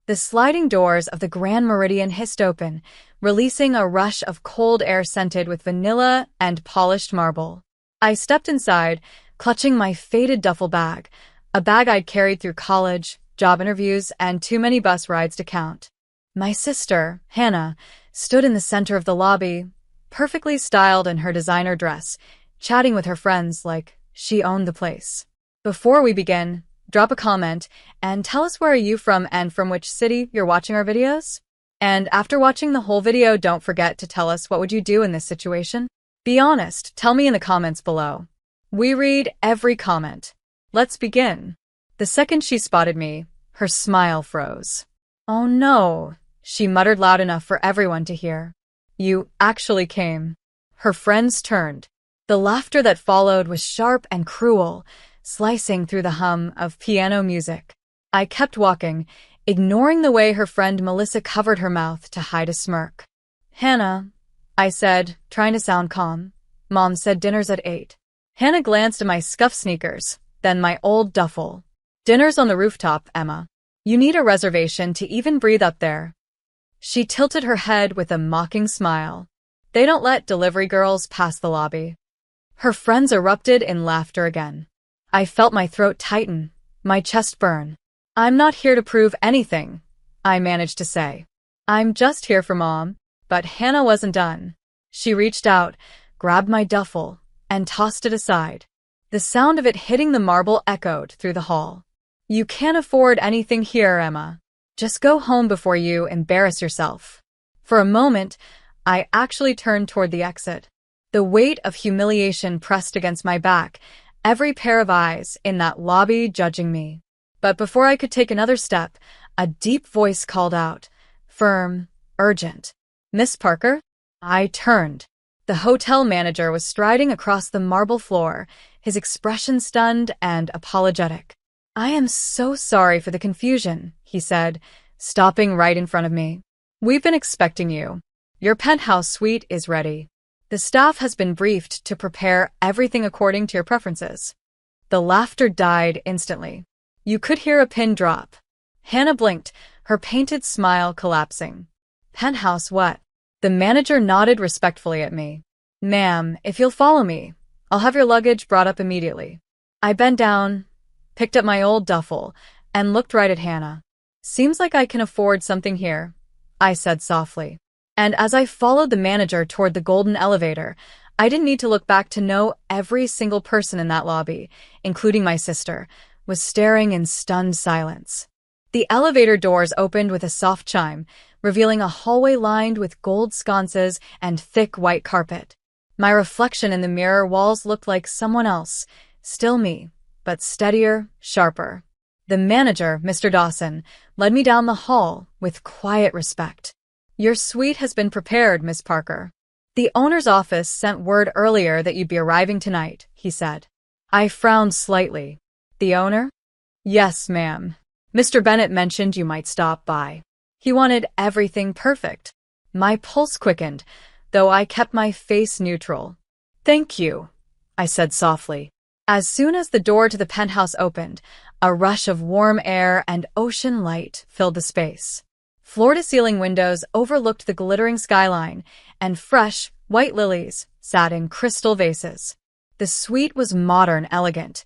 The sliding doors of the Grand Meridian hissed open, releasing a rush of cold air scented with vanilla and polished marble. I stepped inside, clutching my faded duffel bag, a bag I'd carried through college, job interviews, and too many bus rides to count. My sister, Hannah, stood in the center of the lobby, perfectly styled in her designer dress, chatting with her friends like she owned the place. Before we begin, drop a comment and tell us where are you from and from which city you're watching our videos. And after watching the whole video, don't forget to tell us what would you do in this situation. Be honest, tell me in the comments below. We read every comment. Let's begin. The second she spotted me, her smile froze. "Oh no," she muttered loud enough for everyone to hear. "You actually came." Her friends turned. The laughter that followed was sharp and cruel, slicing through the hum of piano music. I kept walking, ignoring the way her friend Melissa covered her mouth to hide a smirk. "Hannah," I said, trying to sound calm. "Mom said dinner's at 8. Hannah glanced at my scuffed sneakers, then my old duffel. "Dinner's on the rooftop, Emma. You need a reservation to even breathe up there." She tilted her head with a mocking smile. "They don't let delivery girls pass the lobby." Her friends erupted in laughter again. I felt my throat tighten, my chest burn. "I'm not here to prove anything," I managed to say. "I'm just here for Mom." But Hannah wasn't done. She reached out, grabbed my duffel, and tossed it aside. The sound of it hitting the marble echoed through the hall. "You can't afford anything here, Emma. Just go home before you embarrass yourself." For a moment, I actually turned toward the exit. The weight of humiliation pressed against my back, every pair of eyes in that lobby judging me. But before I could take another step, a deep voice called out, firm, urgent. "Miss Parker?" I turned. The hotel manager was striding across the marble floor, his expression stunned and apologetic. "I am so sorry for the confusion," he said, stopping right in front of me. "We've been expecting you. Your penthouse suite is ready. The staff has been briefed to prepare everything according to your preferences." The laughter died instantly. You could hear a pin drop. Hannah blinked, her painted smile collapsing. "Penthouse what?" The manager nodded respectfully at me. "Ma'am, if you'll follow me, I'll have your luggage brought up immediately." I bent down, picked up my old duffel, and looked right at Hannah. "Seems like I can afford something here," I said softly. And as I followed the manager toward the golden elevator, I didn't need to look back to know every single person in that lobby, including my sister, was staring in stunned silence. The elevator doors opened with a soft chime, revealing a hallway lined with gold sconces and thick white carpet. My reflection in the mirror walls looked like someone else, still me, but steadier, sharper. The manager, Mr. Dawson, led me down the hall with quiet respect. "Your suite has been prepared, Miss Parker. The owner's office sent word earlier that you'd be arriving tonight," he said. I frowned slightly. "The owner?" "Yes, ma'am. Mr. Bennett mentioned you might stop by. He wanted everything perfect." My pulse quickened, though I kept my face neutral. "Thank you," I said softly. As soon as the door to the penthouse opened, a rush of warm air and ocean light filled the space. Floor-to-ceiling windows overlooked the glittering skyline, and fresh, white lilies sat in crystal vases. The suite was modern, elegant,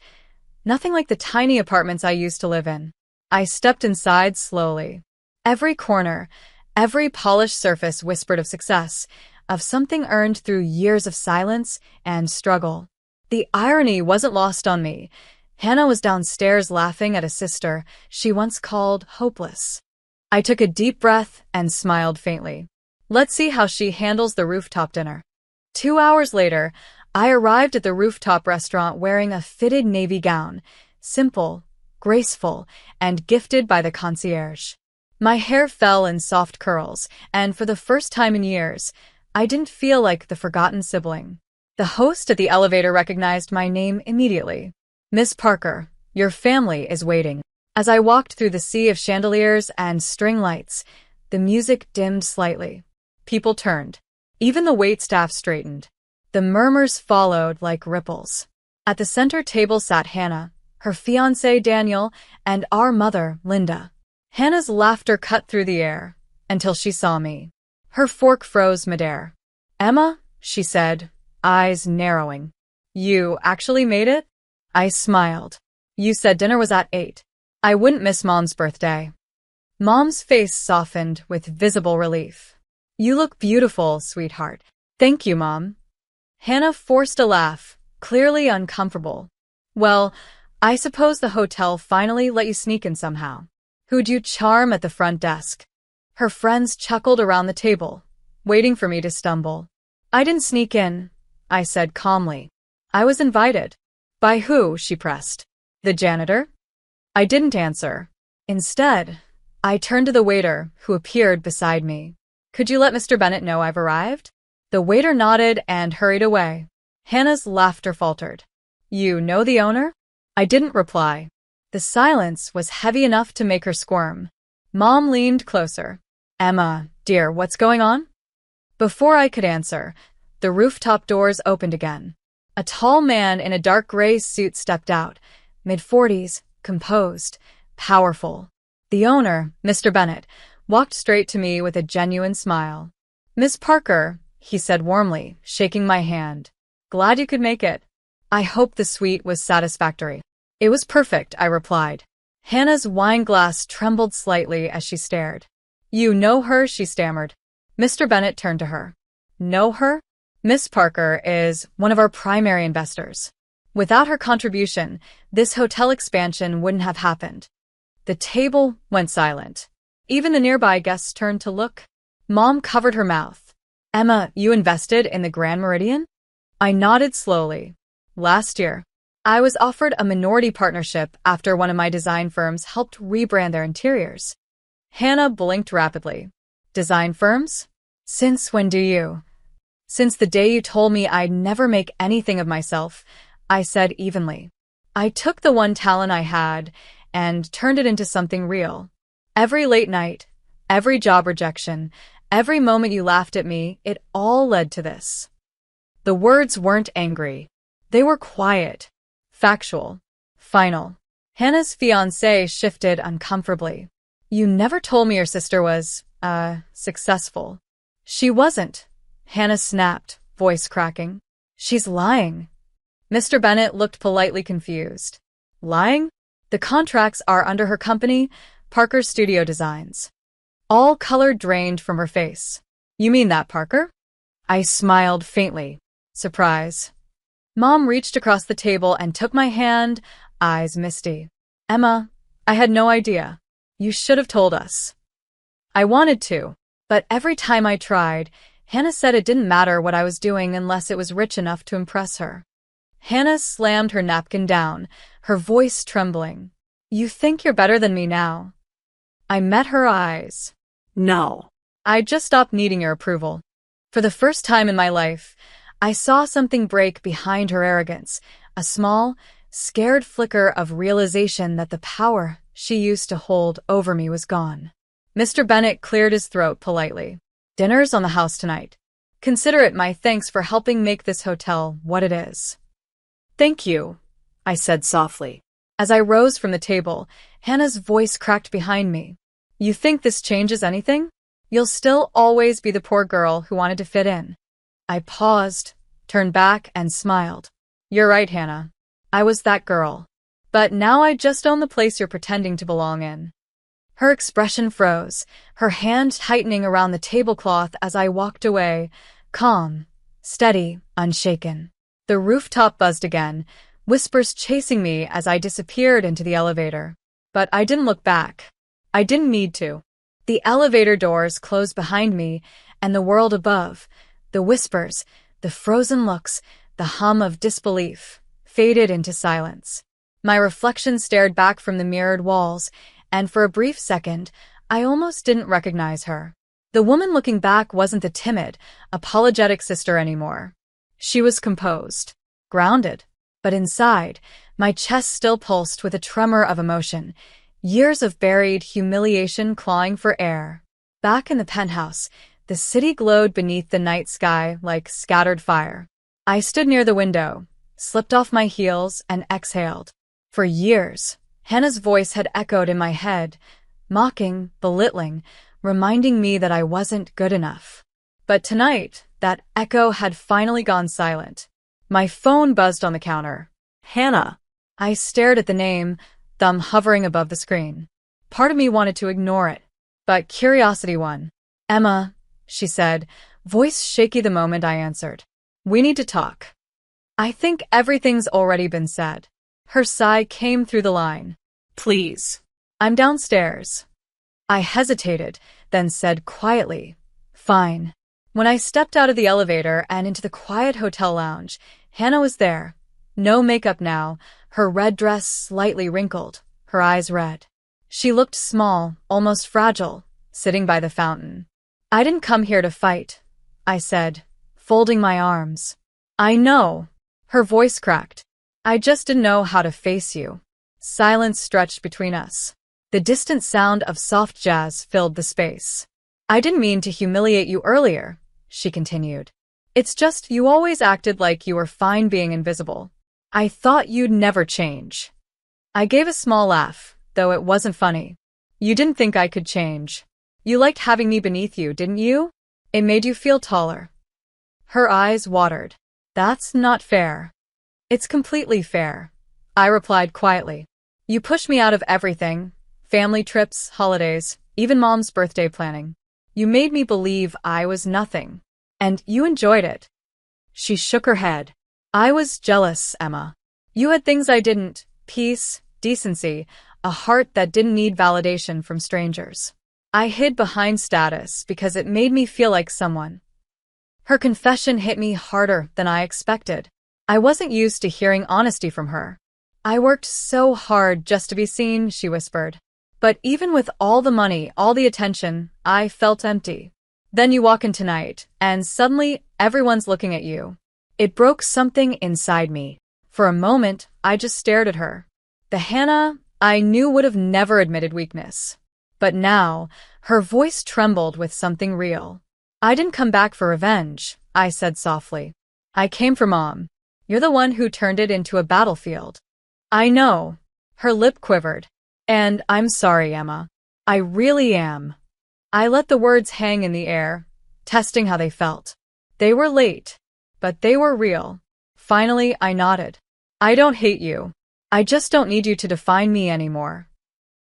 nothing like the tiny apartments I used to live in. I stepped inside slowly. Every corner, every polished surface whispered of success, of something earned through years of silence and struggle. The irony wasn't lost on me. Hannah was downstairs laughing at a sister she once called hopeless. I took a deep breath and smiled faintly. Let's see how she handles the rooftop dinner. 2 hours later, I arrived at the rooftop restaurant wearing a fitted navy gown, simple, graceful, and gifted by the concierge. My hair fell in soft curls, and for the first time in years, I didn't feel like the forgotten sibling. The host at the elevator recognized my name immediately. "Miss Parker, your family is waiting." As I walked through the sea of chandeliers and string lights, the music dimmed slightly. People turned. Even the waitstaff straightened. The murmurs followed like ripples. At the center table sat Hannah, her fiancé Daniel, and our mother, Linda. Hannah's laughter cut through the air until she saw me. Her fork froze midair. "Emma," she said, eyes narrowing. "You actually made it?" I smiled. "You said dinner was at 8. I wouldn't miss Mom's birthday." Mom's face softened with visible relief. "You look beautiful, sweetheart." "Thank you, Mom." Hannah forced a laugh, clearly uncomfortable. "Well, I suppose the hotel finally let you sneak in somehow. Who'd you charm at the front desk?" Her friends chuckled around the table, waiting for me to stumble. "I didn't sneak in," I said calmly. "I was invited." "By who?" she pressed. "The janitor?" I didn't answer. Instead, I turned to the waiter, who appeared beside me. "Could you let Mr. Bennett know I've arrived?" The waiter nodded and hurried away. Hannah's laughter faltered. "You know the owner?" I didn't reply. The silence was heavy enough to make her squirm. Mom leaned closer. "Emma, dear, what's going on?" Before I could answer, the rooftop doors opened again. A tall man in a dark gray suit stepped out, mid-40s, composed, powerful. The owner, Mr. Bennett, walked straight to me with a genuine smile. "Miss Parker," he said warmly, shaking my hand. "Glad you could make it." I hope the suite was satisfactory. "It was perfect," I replied. Hannah's wine glass trembled slightly as she stared. "You know her?" she stammered. Mr. Bennett turned to her. "Know her? Miss Parker is one of our primary investors. Without her contribution, this hotel expansion wouldn't have happened." The table went silent. Even the nearby guests turned to look. Mom covered her mouth. "Emma, you invested in the Grand Meridian?" I nodded slowly. "Last year. I was offered a minority partnership after one of my design firms helped rebrand their interiors." Hannah blinked rapidly. "Design firms? Since when do you?" "Since the day you told me I'd never make anything of myself," I said evenly. "I took the one talent I had and turned it into something real. Every late night, every job rejection, every moment you laughed at me, it all led to this." The words weren't angry. They were quiet, factual, final. Hannah's fiancé shifted uncomfortably. "You never told me your sister was, successful." "She wasn't," Hannah snapped, voice cracking. "She's lying." Mr. Bennett looked politely confused. "Lying? The contracts are under her company, Parker Studio Designs." All color drained from her face. "You mean that, Parker?" I smiled faintly. Surprise. Mom reached across the table and took my hand, eyes misty. "Emma, I had no idea. You should have told us." I wanted to, but every time I tried, Hannah said it didn't matter what I was doing unless it was rich enough to impress her. Hannah slammed her napkin down, her voice trembling. "You think you're better than me now?" I met her eyes. "No." I just stopped needing your approval. For the first time in my life, I saw something break behind her arrogance, a small, scared flicker of realization that the power she used to hold over me was gone. Mr. Bennett cleared his throat politely. "Dinner's on the house tonight. Consider it my thanks for helping make this hotel what it is." "Thank you," I said softly. As I rose from the table, Hannah's voice cracked behind me. "You think this changes anything? You'll still always be the poor girl who wanted to fit in." I paused, turned back, and smiled. "You're right, Hannah. I was that girl. But now I just own the place you're pretending to belong in." Her expression froze, her hand tightening around the tablecloth as I walked away, calm, steady, unshaken. The rooftop buzzed again, whispers chasing me as I disappeared into the elevator. But I didn't look back. I didn't need to. The elevator doors closed behind me, and the world above, the whispers, the frozen looks, the hum of disbelief, faded into silence. My reflection stared back from the mirrored walls, and for a brief second, I almost didn't recognize her. The woman looking back wasn't the timid, apologetic sister anymore. She was composed, grounded, but inside, my chest still pulsed with a tremor of emotion, years of buried humiliation clawing for air. Back in the penthouse, the city glowed beneath the night sky like scattered fire. I stood near the window, slipped off my heels, and exhaled. For years, Hannah's voice had echoed in my head, mocking, belittling, reminding me that I wasn't good enough. But tonight, that echo had finally gone silent. My phone buzzed on the counter. Hannah. I stared at the name, thumb hovering above the screen. Part of me wanted to ignore it, but curiosity won. Emma, she said, voice shaky the moment I answered. We need to talk. I think everything's already been said. Her sigh came through the line. Please. I'm downstairs. I hesitated, then said quietly, Fine. When I stepped out of the elevator and into the quiet hotel lounge, Hannah was there. No makeup now, her red dress slightly wrinkled, her eyes red. She looked small, almost fragile, sitting by the fountain. I didn't come here to fight, I said, folding my arms. I know. Her voice cracked. I just didn't know how to face you. Silence stretched between us. The distant sound of soft jazz filled the space. I didn't mean to humiliate you earlier, she continued. It's just you always acted like you were fine being invisible. I thought you'd never change. I gave a small laugh, though it wasn't funny. You didn't think I could change. You liked having me beneath you, didn't you? It made you feel taller. Her eyes watered. That's not fair. It's completely fair, I replied quietly. You pushed me out of everything, family trips, holidays, even Mom's birthday planning. You made me believe I was nothing. And you enjoyed it. She shook her head. I was jealous, Emma. You had things I didn't, peace, decency, a heart that didn't need validation from strangers. I hid behind status because it made me feel like someone. Her confession hit me harder than I expected. I wasn't used to hearing honesty from her. I worked so hard just to be seen, she whispered. But even with all the money, all the attention, I felt empty. Then you walk in tonight, and suddenly everyone's looking at you. It broke something inside me. For a moment, I just stared at her. The Hannah I knew would have never admitted weakness. But now, her voice trembled with something real. I didn't come back for revenge, I said softly. I came for Mom. You're the one who turned it into a battlefield. I know. Her lip quivered. And I'm sorry, Emma. I really am. I let the words hang in the air, testing how they felt. They were late, but they were real. Finally, I nodded. I don't hate you. I just don't need you to define me anymore.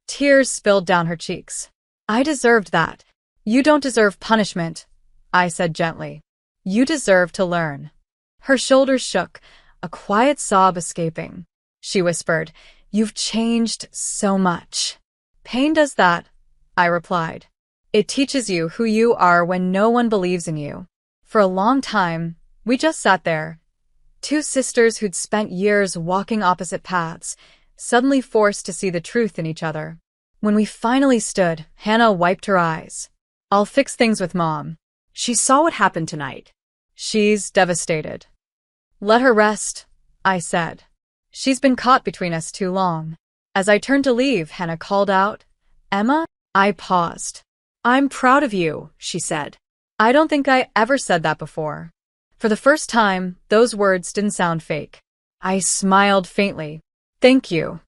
Tears spilled down her cheeks. I deserved that. You don't deserve punishment, I said gently. You deserve to learn. Her shoulders shook, a quiet sob escaping. She whispered, You've changed so much. Pain does that, I replied. It teaches you who you are when no one believes in you. For a long time, we just sat there. Two sisters who'd spent years walking opposite paths, suddenly forced to see the truth in each other. When we finally stood, Hannah wiped her eyes. I'll fix things with Mom. She saw what happened tonight. She's devastated. Let her rest, I said. She's been caught between us too long. As I turned to leave, Hannah called out, Emma? I paused. I'm proud of you, she said. I don't think I ever said that before. For the first time, those words didn't sound fake. I smiled faintly. Thank you.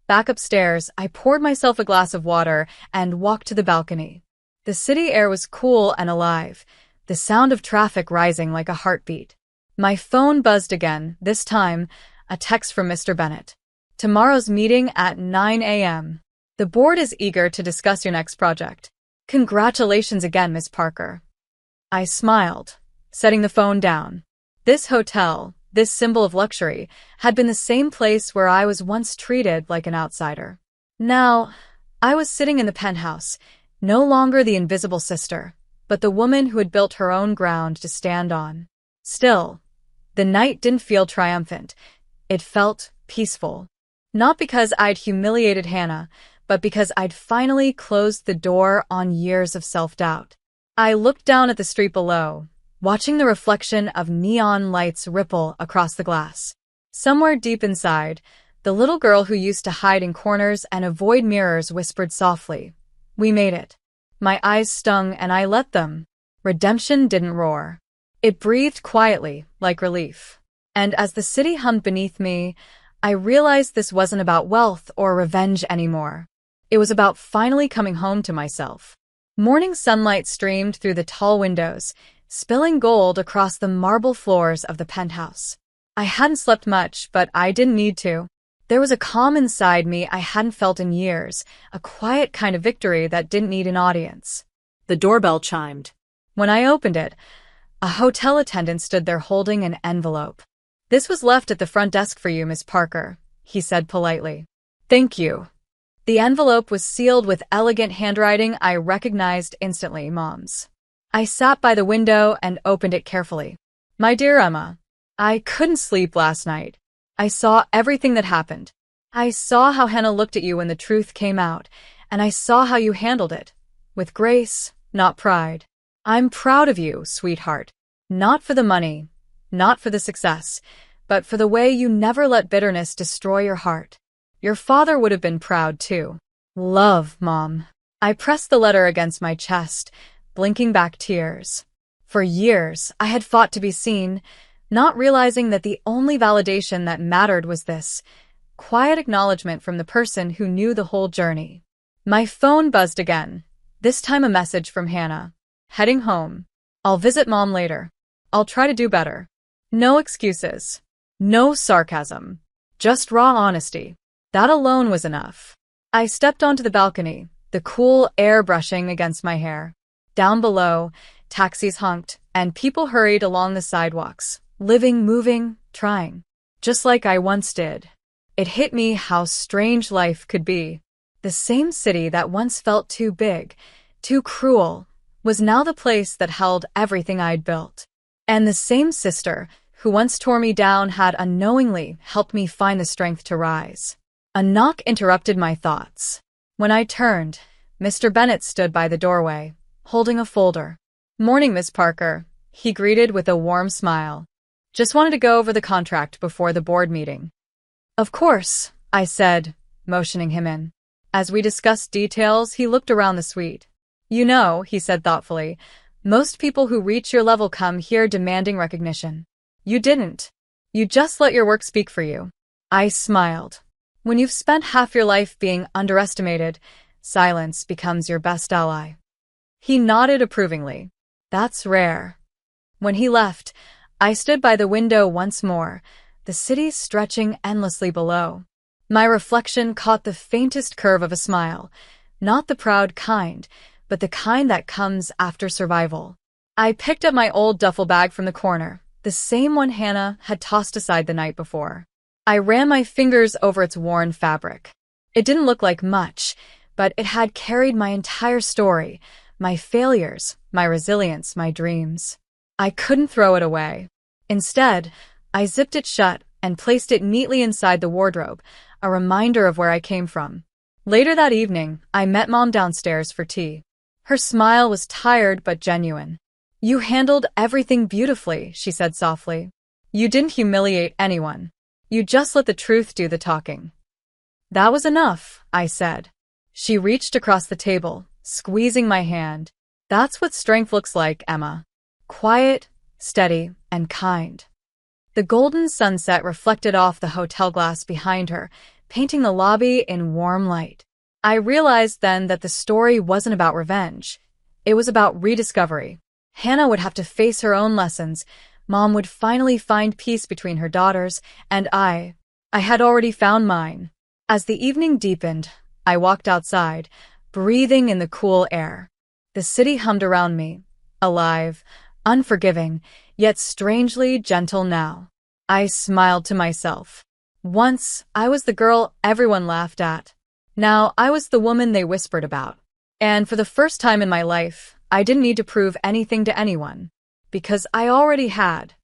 Back upstairs, I poured myself a glass of water and walked to the balcony. The city air was cool and alive, the sound of traffic rising like a heartbeat. My phone buzzed again, this time, a text from Mr. Bennett. Tomorrow's meeting at 9 a.m. The board is eager to discuss your next project. Congratulations again, Miss Parker. I smiled, setting the phone down. This hotel, this symbol of luxury, had been the same place where I was once treated like an outsider. Now, I was sitting in the penthouse, no longer the invisible sister, but the woman who had built her own ground to stand on. Still, the night didn't feel triumphant. It felt peaceful. Not because I'd humiliated Hannah, but because I'd finally closed the door on years of self-doubt. I looked down at the street below, watching the reflection of neon lights ripple across the glass. Somewhere deep inside, the little girl who used to hide in corners and avoid mirrors whispered softly, We made it. My eyes stung and I let them. Redemption didn't roar. It breathed quietly, like relief. And as the city hummed beneath me, I realized this wasn't about wealth or revenge anymore. It was about finally coming home to myself. Morning sunlight streamed through the tall windows, spilling gold across the marble floors of the penthouse. I hadn't slept much, but I didn't need to. There was a calm inside me I hadn't felt in years, a quiet kind of victory that didn't need an audience. The doorbell chimed. When I opened it, a hotel attendant stood there holding an envelope. "This was left at the front desk for you, Miss Parker," he said politely. "Thank you." The envelope was sealed with elegant handwriting I recognized instantly, Mom's. I sat by the window and opened it carefully. "My dear Emma, I couldn't sleep last night. I saw everything that happened. I saw how Hannah looked at you when the truth came out, and I saw how you handled it. With grace, not pride. I'm proud of you, sweetheart. Not for the money, not for the success, but for the way you never let bitterness destroy your heart. Your father would have been proud too. Love, Mom." I pressed the letter against my chest, blinking back tears. For years, I had fought to be seen, not realizing that the only validation that mattered was this quiet acknowledgement from the person who knew the whole journey. My phone buzzed again, this time a message from Hannah. "Heading home. I'll visit Mom later. I'll try to do better." No excuses. No sarcasm. Just raw honesty. That alone was enough. I stepped onto the balcony, the cool air brushing against my hair. Down below, taxis honked, and people hurried along the sidewalks, living, moving, trying. Just like I once did. It hit me how strange life could be. The same city that once felt too big, too cruel, was now the place that held everything I'd built. And the same sister, who once tore me down, had unknowingly helped me find the strength to rise. A knock interrupted my thoughts. When I turned, Mr. Bennett stood by the doorway, holding a folder. "Morning, Miss Parker," he greeted with a warm smile. "Just wanted to go over the contract before the board meeting." "Of course," I said, motioning him in. As we discussed details, he looked around the suite. "You know," he said thoughtfully, "most people who reach your level come here demanding recognition. You didn't. You just let your work speak for you." I smiled. When you've spent half your life being underestimated, silence becomes your best ally. He nodded approvingly. "That's rare." When he left, I stood by the window once more, the city stretching endlessly below. My reflection caught the faintest curve of a smile, not the proud kind, but the kind that comes after survival. I picked up my old duffel bag from the corner, the same one Hannah had tossed aside the night before. I ran my fingers over its worn fabric. It didn't look like much, but it had carried my entire story, my failures, my resilience, my dreams. I couldn't throw it away. Instead, I zipped it shut and placed it neatly inside the wardrobe, a reminder of where I came from. Later that evening, I met Mom downstairs for tea. Her smile was tired but genuine. "You handled everything beautifully," she said softly. "You didn't humiliate anyone. You just let the truth do the talking." "That was enough," I said. She reached across the table, squeezing my hand. "That's what strength looks like, Emma. Quiet, steady, and kind." The golden sunset reflected off the hotel glass behind her, painting the lobby in warm light. I realized then that the story wasn't about revenge. It was about rediscovery. Hannah would have to face her own lessons. Mom would finally find peace between her daughters, and I had already found mine. As the evening deepened, I walked outside, breathing in the cool air. The city hummed around me, alive, unforgiving, yet strangely gentle now. I smiled to myself. Once, I was the girl everyone laughed at. Now, I was the woman they whispered about. And for the first time in my life, I didn't need to prove anything to anyone. Because I already had.